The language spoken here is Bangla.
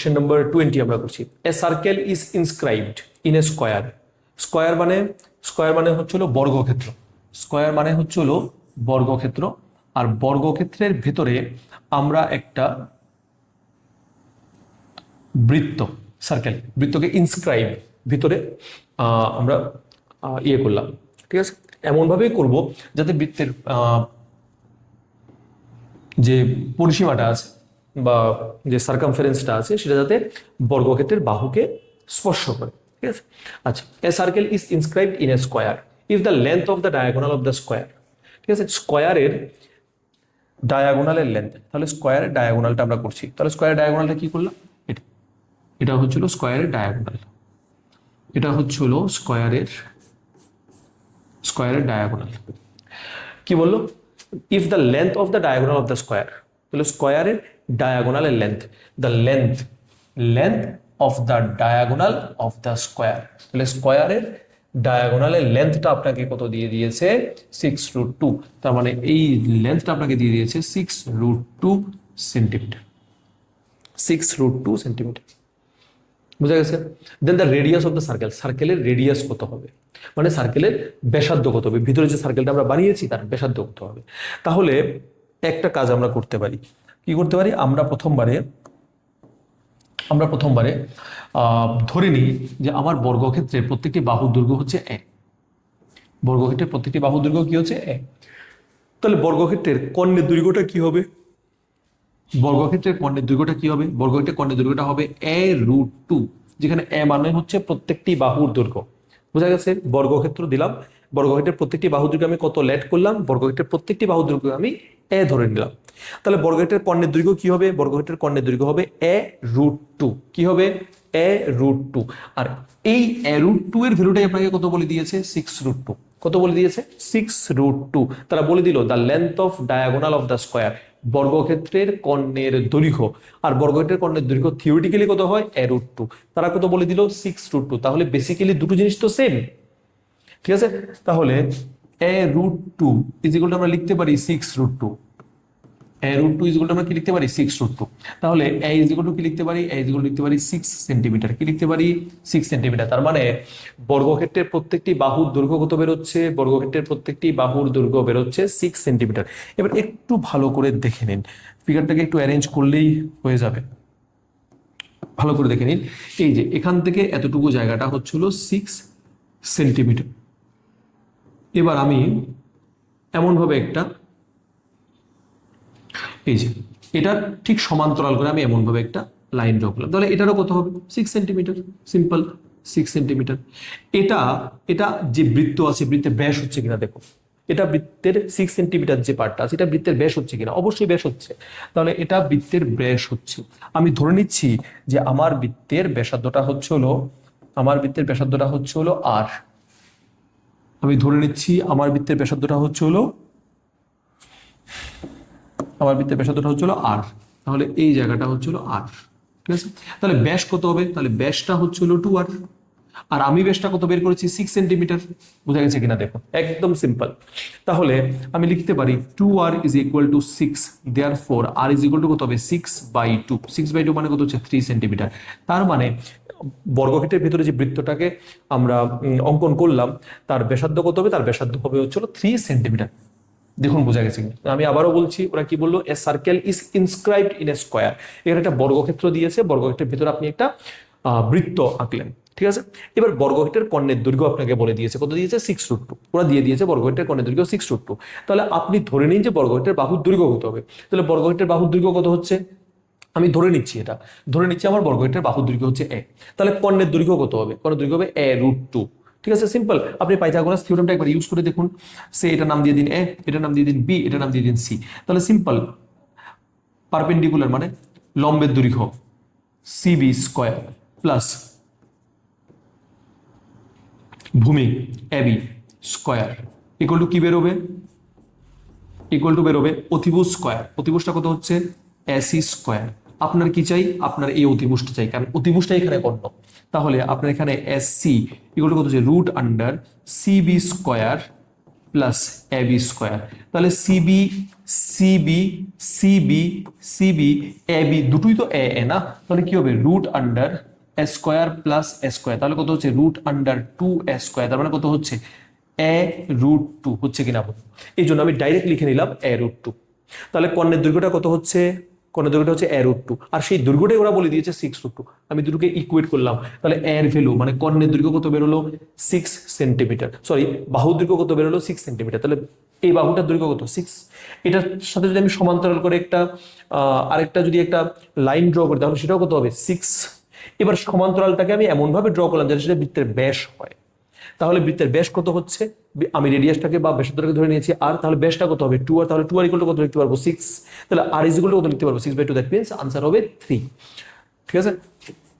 কোশ্চেন নাম্বার 20 আমরা করছি। এ circle is inscribed in a square. Square মানে হচ্ছে হলো বর্গক্ষেত্র। স্কয়ার মানে হচ্ছে হলো বর্গক্ষেত্র। আর বর্গক্ষেত্রের ভেতরে আমরা একটা বৃত্ত, সার্কেল, বৃত্তকে ইনস্ক্রাইব ভিতরে আমরা ইয়ে করলাম, ঠিক আছে। এমন ভাবেই করব যাতে বৃত্তের যে পরিসীমাটা আছে বা যে সার্কামফারেন্সটা আছে সেটা যাতে বর্গক্ষেত্রের বাহুকে স্পর্শ করে, ঠিক আছে। আচ্ছা, এ circle is inscribed in a square if the length of the diagonal of the square, ঠিক আছে। স্কয়ারের ডায়াগোনালের লেন্থ, তাহলে স্কয়ারের ডায়াগোনালটা আমরা করছি। তাহলে স্কয়ারের ডায়াগোনালটা কি করলাম, এটা হচ্ছিল স্কয়ারের ডায়াগোনাল, এটা হচ্ছিল স্কয়ারের ডায়াগোনাল। কি বললো, if the length of the diagonal of the square, তাহলে স্কয়ারের ডায়াগোনালের length, the length of the diagonal of the square, তাহলে স্কয়ারের ডায়াগোনালের লেন্থটা আপনাকে কত দিয়ে দিয়েছে, 6√2। তার মানে এই লেন্থটা আপনাকে দিয়ে দিয়েছে 6√2 সেন্টিমিটার, 6√2 সেন্টিমিটার। বুঝা গেছে। Then the radius of the circle, সার্কেলের রেডিয়াস কত হবে, মানে সার্কেলের ব্যাসার্ধ কত হবে, ভিতরে যে সার্কেলটা আমরা বানিয়েছি তার ব্যাসার্ধ কত হবে। তাহলে একটা কাজ আমরা করতে পারি, কি করতে পারি, আমরা প্রথমবারে ধরে নিই যে আমার বর্গক্ষেত্রের প্রত্যেকটি বাহুর দৈর্ঘ্য হচ্ছে 1। বর্গক্ষেত্রের প্রত্যেকটি বাহুর দৈর্ঘ্য কি হচ্ছে 1। তাহলে বর্গক্ষেত্রের কর্ণের দৈর্ঘ্যটা কি হবে, বর্গক্ষেত্রের কর্ণের দৈর্ঘ্যটা কি হবে, বর্গক্ষেত্রের কর্ণের দৈর্ঘ্যটা হবে a√2, যেখানে a মানে হচ্ছে প্রত্যেকটি বাহুর দৈর্ঘ্য। বোঝা গেছে। বর্গক্ষেত্র দিলাম, বর্গক্ষেত্রের প্রত্যেকটি বাহুর দৈর্ঘ্য আমি কত লেট করলাম, বর্গক্ষেত্রের প্রত্যেকটি বাহুর দৈর্ঘ্য আমি a ধরে নিলাম। তাহলে বর্গক্ষেত্রের কর্ণের দৈর্ঘ্য কি হবে, বর্গক্ষেত্রের কর্ণের দৈর্ঘ্য হবে a√2, কি হবে a√2। আর এই a√2 এর ভ্যালুটাই আপনাকে কত বলে দিয়েছে, 6√2। কত বলে দিয়েছে, 6√2। তারা বলে দিল the length off diagonal of the square, বর্গক্ষেত্রের কর্ণের দৈর্ঘ্য। আর বর্গক্ষেত্রের কর্ণের দৈর্ঘ্য থিওরিটিক্যালি কত হয়, a√2। তারা কত বলে দিল, 6√2। তাহলে বেসিক্যালি দুটো জিনিস তো সেম, ঠিক আছে। তাহলে a√2 ইজ ইকুয়াল টু আমরা লিখতে পারি 6√2। a√2 ইজ ইকুয়াল টু আমরা কি লিখতে পারি, 6√2। তাহলে a ইজ ইকুয়াল টু কি লিখতে পারি, a ইজ ইকুয়াল টু লিখতে পারি 6 সেন্টিমিটার। কি লিখতে পারি, 6 সেন্টিমিটার। তার মানে বর্গক্ষেত্রের প্রত্যেকটি বাহুর দৈর্ঘ্য কত বেরোচ্ছে, বর্গক্ষেত্রের প্রত্যেকটি বাহুর দৈর্ঘ্য বেরোচ্ছে 6 সেন্টিমিটার। এবার একটু ভালো করে দেখে নিন, ফিগারটাকে একটু অ্যারেঞ্জ করলেই হয়ে যাবে। ভালো করে দেখে নিন, এই যে এখান থেকে এতটুকু জায়গাটা হচ্ছিল 6 সেন্টিমিটার। এবার আমি এমনভাবে একটা, এই যে এটা ঠিক সমান্তরাল করে আমি এমনভাবে একটা লাইন ড্র করলাম, তাহলে এটারও কত হবে, 6 সেন্টিমিটার। Simple, 6 centimetre. এটা এটা যে বৃত্ত আছে, বৃত্তের ব্যাস হচ্ছে কিনা দেখো, এটা বৃত্তের 6 সেন্টিমিটার যে পার্টটা আছে এটা বৃত্তের ব্যাস হচ্ছে কিনা, অবশ্যই ব্যাস হচ্ছে। তাহলে এটা বৃত্তের ব্যাস হচ্ছে। আমি ধরে নিচ্ছি যে আমার বৃত্তের ব্যাসার্ধটা হচ্ছে হলো আর। আমি ধরে নিচ্ছি আমার বৃত্তের ব্যাসার্ধটা হচ্ছে হলো আর। তাহলে এই জায়গাটা হচ্ছিল আর, ঠিক আছে। তাহলে ব্যাস কত হবে, তাহলে ব্যাসটা হচ্ছিল 2r। আর আমি ব্যাসটা কত বের করেছি, 6 সেন্টিমিটার। বোঝা গেছে কিনা দেখো, একদম সিম্পল। তাহলে আমি লিখতে পারি 2r is equal to 6, therefore r is equal to কত হবে, 6/2। 6/2 মানে কত হচ্ছে, 3 সেন্টিমিটার। তার মানে বর্গক্ষেত্রের ভিতরে যে বৃত্তটাকে আমরা অঙ্কন করলাম তার ব্যাসার্ধ কত হবে, তার ব্যাসার্ধ হবে হচ্ছিল 3 সেন্টিমিটার। দেখুন বোঝা গেছে। আমি আবারও বলছি, ওরা কি বললো, এ circle is inscribed in a square. এখানে একটা বর্গক্ষেত্র দিয়েছে, বর্গক্ষেত্রের ভিতরে আপনি একটা বৃত্ত আঁকলেন, ঠিক আছে। এবার বর্গক্ষেত্রের কর্ণের দৈর্ঘ্য আপনাকে বলে দিয়েছে, কত দিয়েছে, 6√2। ওরা দিয়ে দিয়েছে বর্গক্ষেত্রের কর্ণের দৈর্ঘ্য 6√2। তাহলে আপনি ধরে নিন যে বর্গক্ষেত্রের বাহুর দৈর্ঘ্য কত হবে। তাহলে বর্গক্ষেত্রের বাহুর দৈর্ঘ্য কত হচ্ছে, আমি ধরে নিচ্ছি আমার বর্গক্ষেত্রের বাহুর দৈর্ঘ্য হচ্ছে a। তাহলে কর্ণের দৈর্ঘ্য কত হবে, কর্ণের দৈর্ঘ্য হবে a√2। ঠিক আছে, সিম্পল। আপনি পাইথাগোরাস থিওরেমটা একবার ইউজ করে দেখুন। সে এটা নাম দিয়ে দিন a, এটা নাম দিয়ে দিন b, এটা নাম দিয়ে দিন c। তাহলে সিম্পল, পারপেন্ডিকুলার মানে লম্বের দৈর্ঘ্য cb স্কয়ার প্লাস ভূমি ab স্কয়ার ইকুয়াল টু কি বেরোবে, বেরোবে অতিভুজ স্কয়ার। অতিভুজটা কত হচ্ছে, ac স্কয়ার। আপনার কি চাই, আপনার এই অতিভুজটা চাই, কারণ অতিভুজটা এখানে কর্ণ। তাহলে আপনার এখানে SC ইকুয়াল টু কত হচ্ছে, √(cb square plus A B square. তাহলে CB CB CB CB A B দুটোই তো এ এ না, তাহলে কি হবে রুট আন্ডার এ স্কোয়ার প্লাস এ স্কোয়ার, তাহলে কত হচ্ছে রুট আন্ডার 2 এ স্কোয়ার, তার মানে কত হচ্ছে এ রুট 2 হচ্ছে কিনা বলুন। এই জন্য আমি ডাইরেক্ট লিখে নিলাম এ রুট 2। তাহলে কর্ণের দৈর্ঘ্যটা কত হচ্ছে, কর্ণের দৈর্ঘ্যটা হচ্ছে এ রুট 2, আর সেই দৈর্ঘ্যটাই ওরা বলে দিয়েছে 6 √2। আমি দুটোকে ইকুয়েট করলাম, তাহলে এর ভ্যালু মানে কর্ণের দৈর্ঘ্য কত বেরোলো 6 সেন্টিমিটার, সরি বাহুর দৈর্ঘ্য কত বেরোলো 6 সেন্টিমিটার। তাহলে এই বাহুটার দৈর্ঘ্য কত 6। এটার সাথে যদি আমি সমান্তরাল করে একটা আরেকটা যদি একটা লাইন ড্র করি তাহলে সেটাও কত হবে 6। এবার সমান্তরালটাকে আমি এমন ভাবে ড্র করলাম যাতে সেটা বৃত্তের ব্যাস হয়। তাহলে বৃত্তের ব্যাস কত হচ্ছে, আমি রেডিয়াসটাকে বা ব্যাসার্ধটাকে ধরে নিয়েছি আর, তাহলে ব্যাসটা কত হবে 2 আর, তাহলে 2 আর ইকুয়াল টু কত লিখতে পারবো 6। তাহলে আর ইজ ইকুয়াল টু কত লিখতে পারবো 6/2, দ্যাট মিন্স আনসার হবে 3। ঠিক আছে।